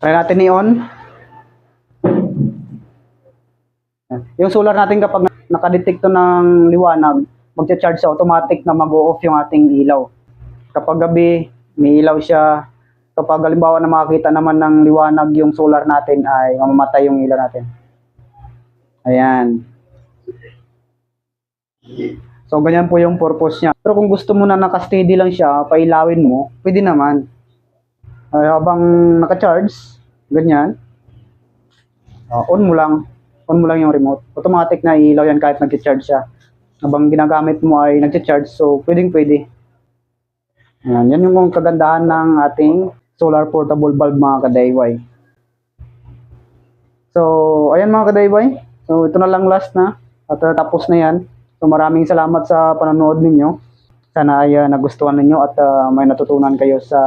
Try natin i-on. Yung solar natin kapag nakadetekto ng liwanag, magcha-charge siya, automatic na mag-o-off yung ating ilaw. Kapag gabi, may ilaw siya. Kapag halimbawa na makakita naman ng liwanag yung solar natin, ay mamamatay yung ilaw natin. Ayan. So, ganyan po yung purpose niya. Pero kung gusto mo na naka-steady lang siya, pailawin mo, pwede naman. Habang naka-charge, ganyan, on mo lang. On mo lang yung remote. Automatic na ilaw yan kahit nag-charge siya. Habang ginagamit mo ay nag-charge, so pwedeng-pwede. Yan yung kagandahan ng ating solar portable bulb mga ka-DIY. So, ayan mga ka-DIY. So, ito na lang last na. At tapos na yan. So, maraming salamat sa panonood ninyo. Sana ay nagustuhan ninyo at may natutunan kayo sa